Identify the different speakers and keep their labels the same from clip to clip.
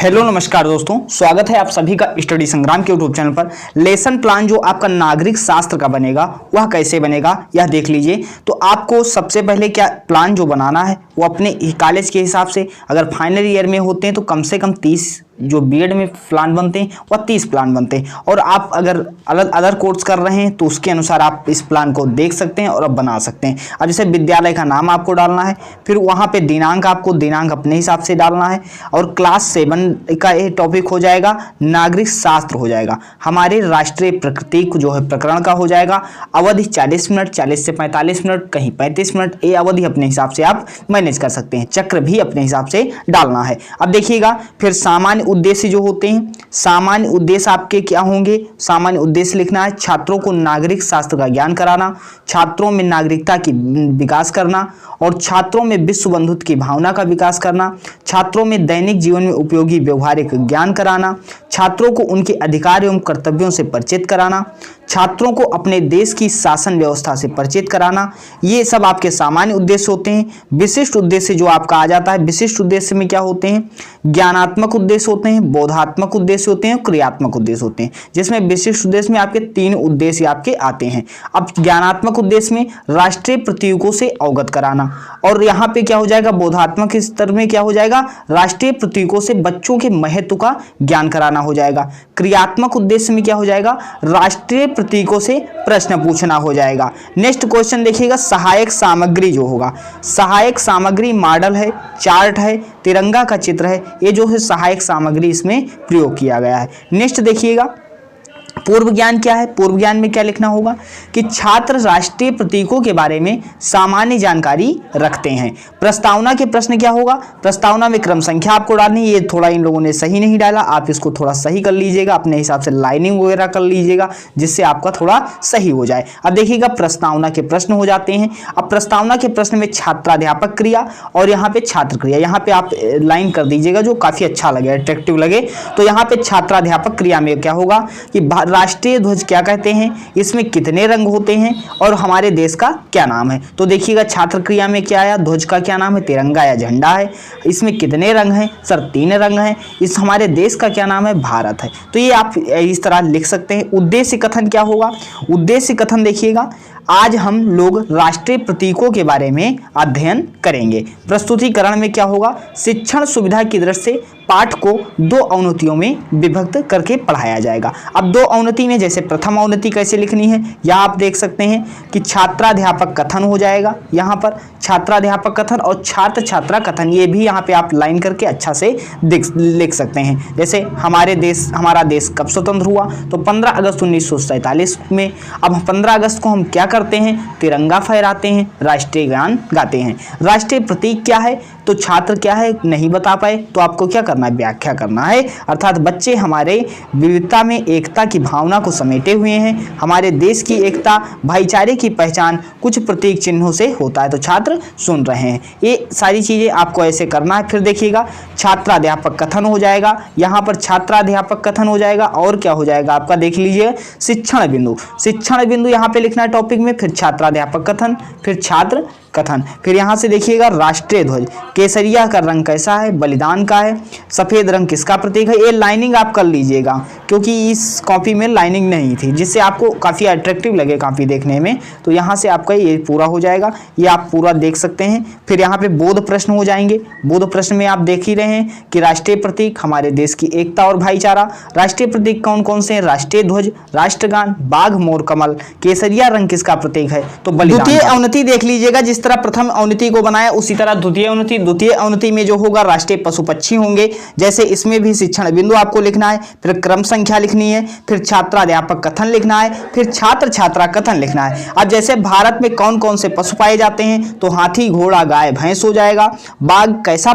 Speaker 1: Hello नमस्कार दोस्तों, स्वागत है आप सभी का स्टडी संग्राम के यूट्यूब चैनल पर। लेसन प्लान जो आपका नागरिक शास्त्र का बनेगा वह कैसे बनेगा यह देख लीजिए। तो आपको सबसे पहले क्या प्लान जो बनाना है वो अपने कॉलेज के हिसाब से, अगर फाइनल ईयर में होते हैं तो कम से कम 30 जो बीएड में प्लान बनते हैं वह 30 प्लान बनते हैं, और आप अगर अलग अदर कोर्स कर रहे हैं तो उसके अनुसार आप इस प्लान को देख सकते हैं और अब बना सकते हैं। अब जैसे विद्यालय का नाम आपको डालना है, फिर वहाँ पे दिनांक आपको दिनांक अपने हिसाब से डालना है, और क्लास 7 का ये टॉपिक हो जाएगा नागरिक शास्त्र हो जाएगा। हमारे राष्ट्रीय प्रकृति जो है प्रकरण का हो जाएगा। अवधि 40 मिनट, 40 से 45 मिनट, कहीं 35 मिनट, ये अवधि अपने हिसाब से आप मैनेज कर सकते हैं। चक्र भी अपने हिसाब से डालना है। अब देखिएगा, फिर सामान्य उद्देश्य जो होते हैं, सामान्य उद्देश्य आपके क्या होंगे। सामान्य उद्देश्य लिखना है छात्रों को नागरिक शास्त्र का ज्ञान कराना, छात्रों में नागरिकता की विकास करना, और छात्रों में विश्व बंधुत्व की भावना का विकास करना, छात्रों में दैनिक जीवन में उपयोगी व्यवहारिक ज्ञान कराना, छात्रों को उनके अधिकार एवं कर्तव्यों से परिचित कराना, छात्रों को अपने देश की शासन व्यवस्था से परिचित कराना। ये सब आपके सामान्य उद्देश्य होते हैं। विशिष्ट उद्देश्य जो आपका आ जाता है, विशिष्ट उद्देश्य में क्या होते हैं, ज्ञानात्मक उद्देश्य होते हैं, बोधात्मक उद्देश्य होते हैं, क्रियात्मक उद्देश्य होते हैं, जिसमें विशिष्ट उद्देश्य में आपके 3 उद्देश्य आपके आते हैं। अब ज्ञानात्मक उद्देश्य में राष्ट्रीय प्रतीकों से अवगत कराना, और यहाँ पे क्या हो जाएगा, बोधात्मक स्तर में क्या हो जाएगा, राष्ट्रीय प्रतीकों से बच्चों के महत्व का ज्ञान कराना हो जाएगा। क्रियात्मक उद्देश्य में क्या हो जाएगा, राष्ट्रीय प्रतीकों से प्रश्न पूछना हो जाएगा। नेक्स्ट क्वेश्चन देखिएगा, सहायक सामग्री जो होगा, सहायक सामग्री मॉडल है, चार्ट है, तिरंगा का चित्र है, ये जो है सहायक सामग्री इसमें प्रयोग किया गया है। नेक्स्ट देखिएगा, पूर्व ज्ञान क्या है। पूर्व ज्ञान में क्या लिखना होगा कि छात्र राष्ट्रीय प्रतीकों के बारे में सामान्य जानकारी रखते हैं। प्रस्तावना के प्रश्न क्या होगा, प्रस्तावना में क्रम संख्या आपको डालनी है। ये थोड़ा इन लोगों ने सही नहीं डाला, आप इसको थोड़ा सही कर लीजिएगा, अपने हिसाब से लाइनिंग वगैरह कर लीजिएगा जिससे आपका थोड़ा सही हो जाए। अब देखिएगा, प्रस्तावना के प्रश्न हो जाते हैं। अब प्रस्तावना के प्रश्न में छात्राध्यापक क्रिया और यहाँ पे छात्र क्रिया, यहाँ पे आप लाइन कर दीजिएगा जो काफी अच्छा लगे, अट्रैक्टिव लगे। तो यहाँ पे छात्राध्यापक क्रिया में क्या होगा कि राष्ट्रीय ध्वज क्या कहते हैं, इसमें कितने रंग होते हैं, और हमारे देश का क्या नाम है। तो देखिएगा, छात्र क्रिया में क्या आया, ध्वज का क्या नाम है, तिरंगा या झंडा है। इसमें कितने रंग हैं, सर 3 रंग हैं। इस हमारे देश का क्या नाम है, भारत है। तो ये आप इस तरह लिख सकते हैं। उद्देश्य कथन क्या होगा, उद्देश्य कथन देखिएगा, आज हम लोग राष्ट्रीय प्रतीकों के बारे में अध्ययन करेंगे। प्रस्तुतिकरण में क्या होगा, शिक्षण सुविधा की दृष्टि से पाठ को 2 अवनतियों में विभक्त करके पढ़ाया जाएगा। अब 2 अवनति में जैसे प्रथम अवनति कैसे लिखनी है, यहाँ आप देख सकते हैं कि छात्राध्यापक कथन हो जाएगा, यहाँ पर छात्राध्यापक कथन और छात्र छात्रा कथन, ये भी यहाँ पे आप लाइन करके अच्छा से लिख सकते हैं। जैसे हमारा देश कब स्वतंत्र हुआ, तो 15 अगस्त 1947 में। अब 15 अगस्त को हम क्या करते हैं, तिरंगा फहराते हैं, राष्ट्रीय गान गाते हैं। राष्ट्रीय प्रतीक क्या है, तो छात्र क्या है नहीं बता पाए तो आपको क्या करना है, व्याख्या करना है। अर्थात बच्चे हमारे विविधता में एकता की भावना को समेटे हुए हैं। हमारे देश की एकता, भाईचारे की पहचान कुछ प्रतीक चिन्हों से होता है। तो छात्र सुन रहे हैं, ये सारी चीजें आपको ऐसे करना है। फिर देखिएगा, छात्राध्यापक कथन हो जाएगा, यहाँ पर छात्राध्यापक कथन हो जाएगा, और क्या हो जाएगा आपका देख लीजिए, शिक्षण बिंदु। शिक्षण बिंदु यहाँ पे लिखना है टॉपिक में, फिर छात्राध्यापक कथन, फिर छात्र कथन। फिर यहाँ से देखिएगा, राष्ट्रीय ध्वज केसरिया का रंग कैसा है, बलिदान का है। सफेद रंग किसका प्रतीक है, ये लाइनिंग आप कर लीजिएगा क्योंकि इस कॉपी में लाइनिंग नहीं थी, जिससे आपको काफ़ी अट्रैक्टिव लगे कॉपी देखने में। तो यहाँ से आपका ये पूरा हो जाएगा, ये आप पूरा देख सकते हैं। फिर यहाँ पे बोध प्रश्न हो जाएंगे। बोध प्रश्न में आप देख ही रहे हैं कि राष्ट्रीय प्रतीक, हमारे देश की एकता और भाईचारा। राष्ट्रीय प्रतीक कौन कौन से हैं, राष्ट्रीय ध्वज, राष्ट्रगान, बाघ, मोर, कमल। केसरिया रंग किसका प्रतीक है, तो बलिदान। द्वितीय अवनति देख लीजिएगा, जिस तरह प्रथम अवनति को बनाया उसी तरह द्वितीय अवनति। द्वितीय अवनति में जो होगा राष्ट्रीय पशु पक्षी होंगे, जैसे इसमें भी शिक्षण बिंदु आपको लिखना है, फिर क्रम संख्या लिखनी है, फिर छात्राध्यापक कथन लिखना है, फिर छात्र छात्रा कथन लिखना है। अब जैसे भारत में कौन कौन से पशु पाए जाते हैं, तो हाथी, घोड़ा, गाय, भैंस हो जाएगा। बाघ कैसा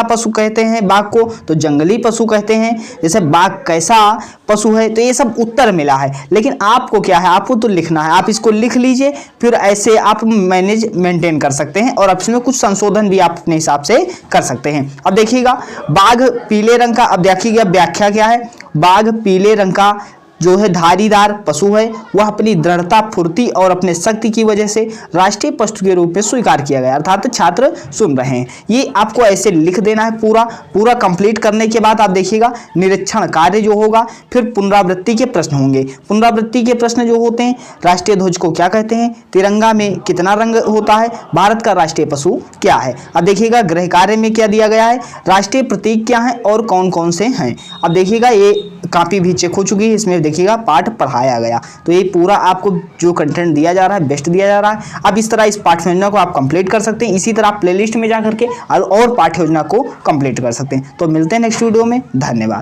Speaker 1: पशु कहते हैं बाघ को, तो जंगली पशु कहते हैं। जैसे बाघ कैसा पशु है, तो ये सब उत्तर मिला है, लेकिन आपको क्या है, आपको तो लिखना है। आप इसको लिख लीजिए, फिर ऐसे आप मेंटेन कर सकते हैं, और इसमें कुछ संशोधन भी आप अपने हिसाब से कर सकते हैं। अब देखिएगा, बाघ पीले रंग का, अब देखिएगा व्याख्या क्या है, बाघ पीले रंग का जो है धारीदार पशु है, वह अपनी दृढ़ता, फुर्ती और अपने शक्ति की वजह से राष्ट्रीय पशु के रूप में स्वीकार किया गया। अर्थात छात्र सुन रहे हैं, ये आपको ऐसे लिख देना है। पूरा कंप्लीट करने के बाद आप देखिएगा निरीक्षण कार्य जो होगा, फिर पुनरावृत्ति के प्रश्न होंगे। पुनरावृत्ति के प्रश्न जो होते हैं, राष्ट्रीय ध्वज को क्या कहते हैं, तिरंगा में कितना रंग होता है, भारत का राष्ट्रीय पशु क्या है। अब देखिएगा गृह कार्य में क्या दिया गया है, राष्ट्रीय प्रतीक क्या है और कौन कौन से हैं। अब देखिएगा ये कॉपी भी चेक हो चुकी है, इसमें देखिएगा पाठ पढ़ाया गया। तो ये पूरा आपको जो कंटेंट दिया जा रहा है बेस्ट दिया जा रहा है। अब इस तरह इस पाठ्य योजना को आप कंप्लीट कर सकते हैं। इसी तरह आप प्लेलिस्ट में जा करके और पाठ्य योजना को कंप्लीट कर सकते हैं। तो मिलते हैं नेक्स्ट वीडियो में। धन्यवाद।